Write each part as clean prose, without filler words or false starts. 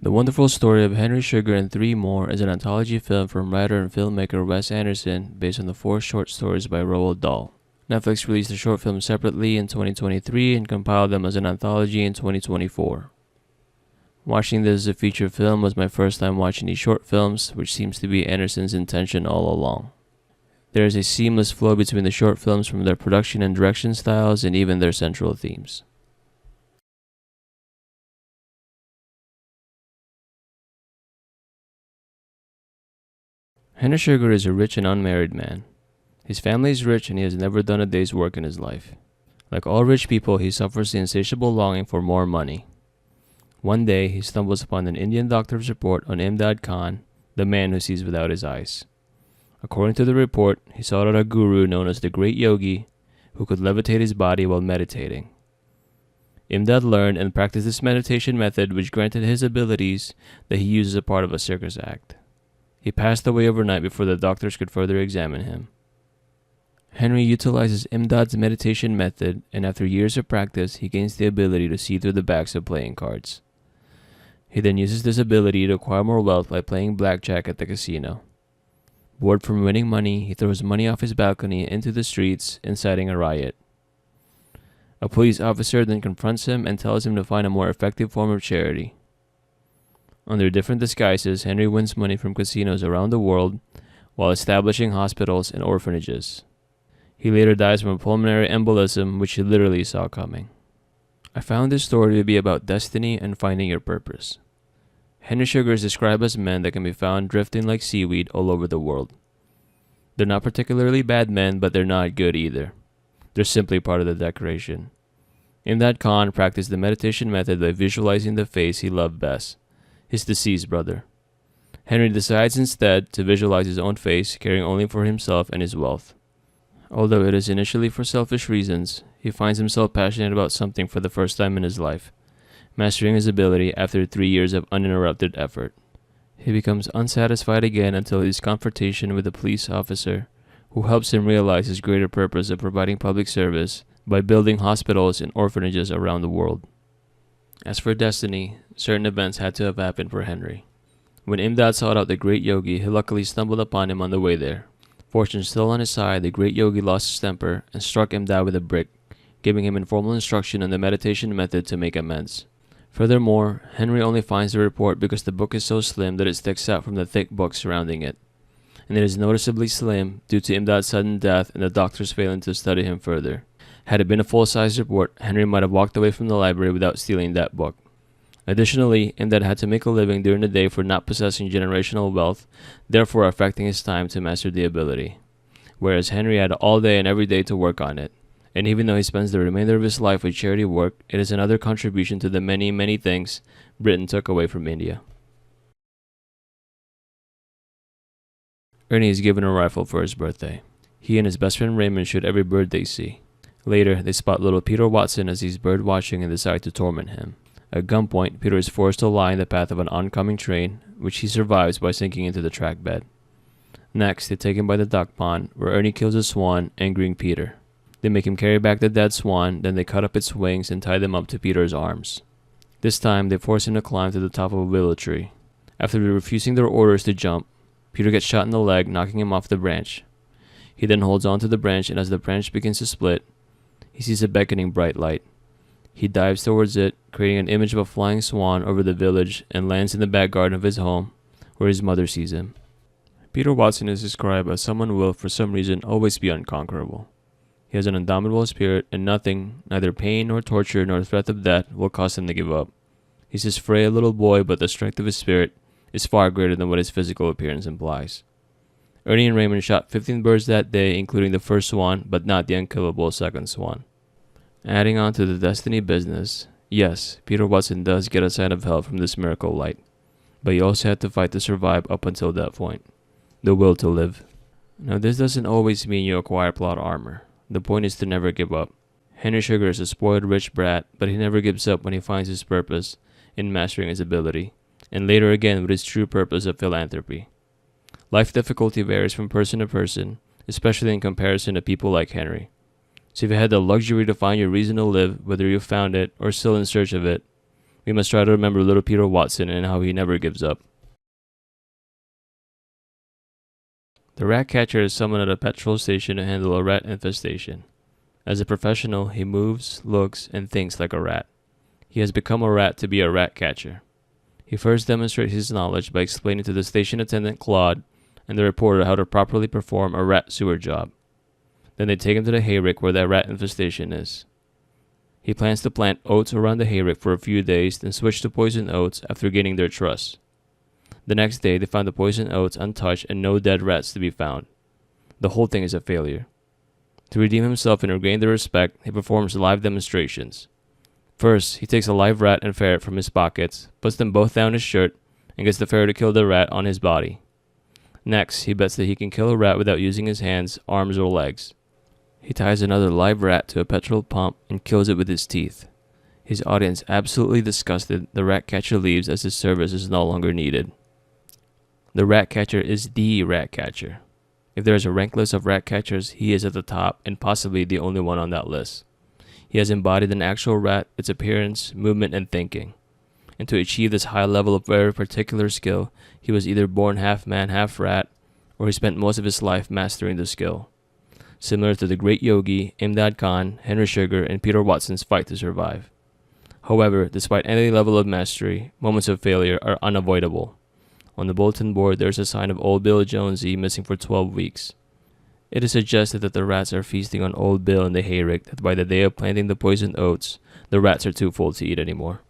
The Wonderful Story of Henry Sugar and Three More is an anthology film from writer and filmmaker Wes Anderson based on the four short stories by Roald Dahl. Netflix released the short films separately in 2023 and compiled them as an anthology in 2024. Watching this as a feature film was my first time watching these short films, which seems to be Anderson's intention all along. There is a seamless flow between the short films from their production and direction styles and even their central themes. Henry Sugar is a rich and unmarried man. His family is rich and he has never done a day's work in his life. Like all rich people, he suffers the insatiable longing for more money. One day, he stumbles upon an Indian doctor's report on Imdad Khan, the man who sees without his eyes. According to the report, he sought out a guru known as the Great Yogi, who could levitate his body while meditating. Imdad learned and practiced this meditation method, which granted his abilities that he used as a part of a circus act. He passed away overnight before the doctors could further examine him. Henry utilizes Imdad's meditation method, and after years of practice, he gains the ability to see through the backs of playing cards. He then uses this ability to acquire more wealth by playing blackjack at the casino. Bored from winning money, he throws money off his balcony into the streets, inciting a riot. A police officer then confronts him and tells him to find a more effective form of charity. Under different disguises, Henry wins money from casinos around the world while establishing hospitals and orphanages. He later dies from a pulmonary embolism, which he literally saw coming. I found this story to be about destiny and finding your purpose. Henry Sugar is described as men that can be found drifting like seaweed all over the world. They're not particularly bad men, but they're not good either. They're simply part of the decoration. Imdad Khan practiced the meditation method by visualizing the face he loved best, his deceased brother. Henry decides instead to visualize his own face, caring only for himself and his wealth. Although it is initially for selfish reasons, he finds himself passionate about something for the first time in his life, mastering his ability after 3 years of uninterrupted effort. He becomes unsatisfied again until his confrontation with a police officer who helps him realize his greater purpose of providing public service by building hospitals and orphanages around the world. As for destiny, certain events had to have happened for Henry. When Imdad sought out the Great Yogi, he luckily stumbled upon him on the way there. Fortune still on his side, the Great Yogi lost his temper and struck Imdad with a brick, giving him informal instruction on the meditation method to make amends. Furthermore, Henry only finds the report because the book is so slim that it sticks out from the thick book surrounding it, and it is noticeably slim due to Imdad's sudden death and the doctors failing to study him further. Had it been a full-size report, Henry might have walked away from the library without stealing that book. Additionally, Imdad had to make a living during the day for not possessing generational wealth, therefore affecting his time to master the ability, whereas Henry had all day and every day to work on it. And even though he spends the remainder of his life with charity work, it is another contribution to the many, many things Britain took away from India. Ernie is given a rifle for his birthday. He and his best friend Raymond shoot every bird they see. Later, they spot little Peter Watson as he's bird watching and decide to torment him. At gunpoint, Peter is forced to lie in the path of an oncoming train, which he survives by sinking into the track bed. Next, they take him by the duck pond, where Ernie kills a swan, angering Peter. They make him carry back the dead swan, then they cut up its wings and tie them up to Peter's arms. This time, they force him to climb to the top of a willow tree. After refusing their orders to jump, Peter gets shot in the leg, knocking him off the branch. He then holds onto the branch, and as the branch begins to split, he sees a beckoning bright light. He dives towards it, creating an image of a flying swan over the village, and lands in the back garden of his home, where his mother sees him. Peter Watson is described as someone who will, for some reason, always be unconquerable. He has an indomitable spirit, and nothing, neither pain nor torture nor threat of death, will cause him to give up. He's this frail little boy, but the strength of his spirit is far greater than what his physical appearance implies. Ernie and Raymond shot 15 birds that day, including the first swan, but not the unkillable second swan. Adding on to the destiny business, yes, Peter Watson does get a sign of help from this miracle light, but he also had to fight to survive up until that point. The will to live. Now, this doesn't always mean you acquire plot armor. The point is to never give up. Henry Sugar is a spoiled rich brat, but he never gives up when he finds his purpose in mastering his ability, and later again with his true purpose of philanthropy. Life difficulty varies from person to person, especially in comparison to people like Henry. So if you had the luxury to find your reason to live, whether you found it or still in search of it, we must try to remember little Peter Watson and how he never gives up. The rat catcher is summoned at a petrol station to handle a rat infestation. As a professional, he moves, looks, and thinks like a rat. He has become a rat to be a rat catcher. He first demonstrates his knowledge by explaining to the station attendant Claude and the reporter how to properly perform a rat sewer job. Then they take him to the hayrick where that rat infestation is. He plans to plant oats around the hayrick for a few days, then switch to poison oats after gaining their trust. The next day, they find the poison oats untouched and no dead rats to be found. The whole thing is a failure. To redeem himself and regain their respect, he performs live demonstrations. First, he takes a live rat and ferret from his pockets, puts them both down his shirt, and gets the ferret to kill the rat on his body. Next, he bets that he can kill a rat without using his hands, arms, or legs. He ties another live rat to a petrol pump and kills it with his teeth. His audience absolutely disgusted, the rat catcher leaves as his service is no longer needed. The rat catcher is the rat catcher. If there is a rank list of rat catchers, he is at the top and possibly the only one on that list. He has embodied an actual rat, its appearance, movement, and thinking. And to achieve this high level of very particular skill, he was either born half man, half rat, or he spent most of his life mastering the skill. Similar to the great yogi, Imdad Khan, Henry Sugar, and Peter Watson's fight to survive. However, despite any level of mastery, moments of failure are unavoidable. On the bulletin board, there is a sign of Old Bill Jonesy missing for 12 weeks. It is suggested that the rats are feasting on Old Bill in the hayrick, that by the day of planting the poisoned oats, the rats are too full to eat anymore.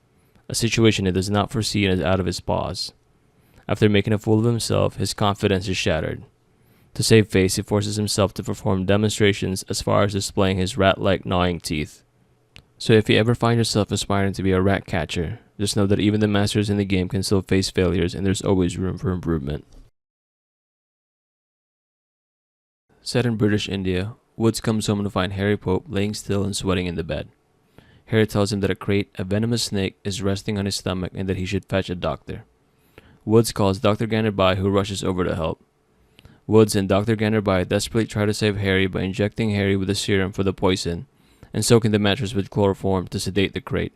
A situation he does not foresee and is out of his paws. After making a fool of himself, his confidence is shattered. To save face, he forces himself to perform demonstrations as far as displaying his rat-like gnawing teeth. So if you ever find yourself aspiring to be a rat catcher, just know that even the masters in the game can still face failures and there's always room for improvement. Set in British India, Woods comes home to find Harry Pope laying still and sweating in the bed. Harry tells him that a venomous snake, is resting on his stomach and that he should fetch a doctor. Woods calls Dr. Ganderbai, who rushes over to help. Woods and Dr. Ganderbai desperately try to save Harry by injecting Harry with a serum for the poison and soaking the mattress with chloroform to sedate the crate.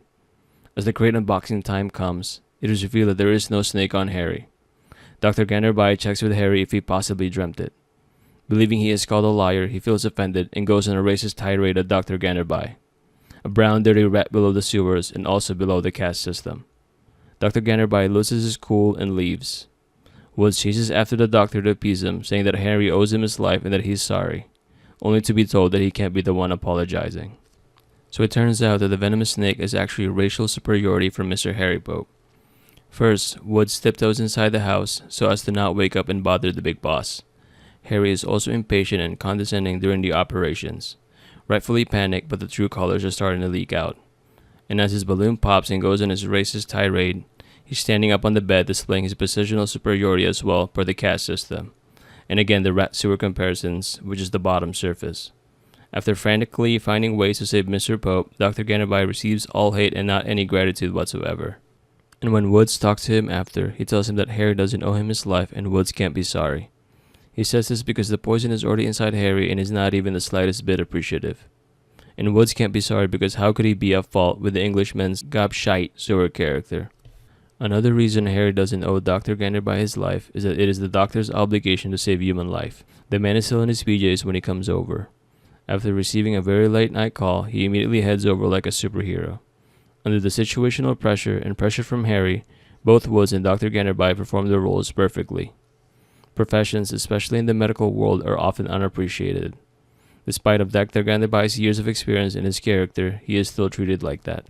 As the crate unboxing time comes, it is revealed that there is no snake on Harry. Dr. Ganderbai checks with Harry if he possibly dreamt it. Believing he is called a liar, he feels offended and goes on a racist tirade at Dr. Ganderbai, a brown dirty rat below the sewers and also below the caste system. Dr. Ganderbai loses his cool and leaves. Woods chases after the doctor to appease him, saying that Harry owes him his life and that he's sorry, only to be told that he can't be the one apologizing. So it turns out that the venomous snake is actually racial superiority from Mr. Harry Pope. First, Woods tiptoes inside the house so as to not wake up and bother the big boss. Harry is also impatient and condescending during the operations, rightfully panicked, but the true colors are starting to leak out. And as his balloon pops and goes on his racist tirade, he's standing up on the bed displaying his positional superiority as well per the caste system. And again the rat sewer comparisons, which is the bottom surface. After frantically finding ways to save Mr. Pope, Dr. Ganderbai receives all hate and not any gratitude whatsoever. And when Woods talks to him after, he tells him that Harry doesn't owe him his life and Woods can't be sorry. He says this because the poison is already inside Harry and is not even the slightest bit appreciative. And Woods can't be sorry because how could he be at fault with the Englishman's gobshite sewer character? Another reason Harry doesn't owe Dr. Ganderbai his life is that it is the doctor's obligation to save human life. The man is still in his PJs when he comes over. After receiving a very late night call, he immediately heads over like a superhero. Under the situational pressure and pressure from Harry, both Woods and Dr. Ganderbai perform their roles perfectly. Professions, especially in the medical world, are often unappreciated. Despite of Dr. Ganderbai's years of experience in his character, he is still treated like that.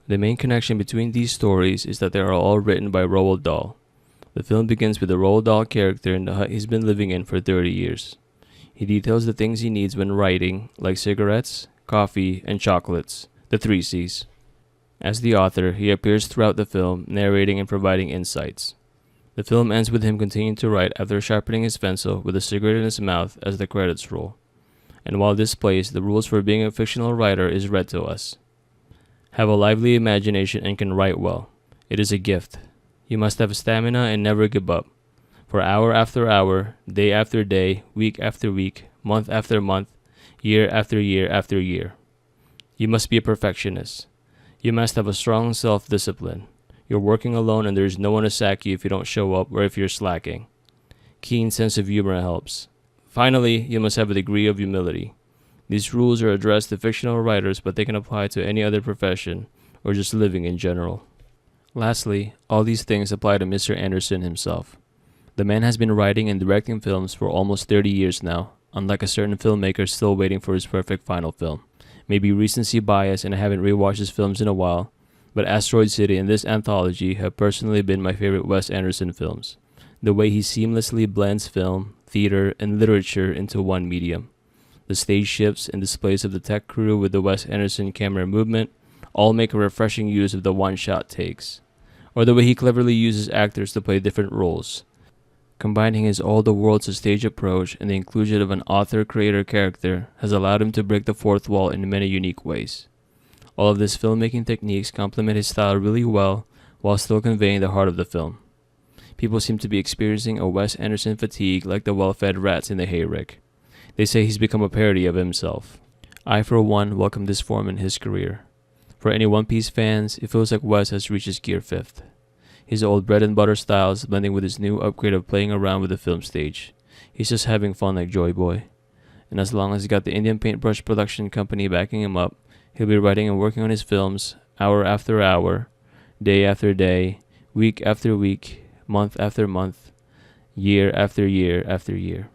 The main connection between these stories is that they are all written by Roald Dahl. The film begins with the Roald Dahl character in the hut he's been living in for 30 years. He details the things he needs when writing, like cigarettes, coffee, and chocolates, the 3 C's. As the author, he appears throughout the film, narrating and providing insights. The film ends with him continuing to write after sharpening his pencil with a cigarette in his mouth as the credits roll. And while this plays, the rules for being a fictional writer is read to us. Have a lively imagination and can write well. It is a gift. You must have stamina and never give up. For hour after hour, day after day, week after week, month after month, year after year after year. You must be a perfectionist. You must have a strong self-discipline. You're working alone and there's no one to sack you if you don't show up or if you're slacking. Keen sense of humor helps. Finally, you must have a degree of humility. These rules are addressed to fictional writers, but they can apply to any other profession or just living in general. Lastly, all these things apply to Mr. Anderson himself. The man has been writing and directing films for almost 30 years now, unlike a certain filmmaker still waiting for his perfect final film. Maybe recency bias and I haven't rewatched his films in a while, but Asteroid City and this anthology have personally been my favorite Wes Anderson films. The way he seamlessly blends film, theater, and literature into one medium. The stage shifts and displays of the tech crew with the Wes Anderson camera movement all make a refreshing use of the one-shot takes. Or the way he cleverly uses actors to play different roles. Combining his all-the-world-to-stage approach and the inclusion of an author-creator character has allowed him to break the fourth wall in many unique ways. All of these filmmaking techniques complement his style really well while still conveying the heart of the film. People seem to be experiencing a Wes Anderson fatigue like the well-fed rats in the hayrick. They say he's become a parody of himself. I, for one, welcome this form in his career. For any One Piece fans, it feels like Wes has reached his gear fifth. His old bread-and-butter styles blending with his new upgrade of playing around with the film stage. He's just having fun like Joy Boy. And as long as he's got the Indian Paintbrush production company backing him up, he'll be writing and working on his films hour after hour, day after day, week after week, month after month, year after year after year.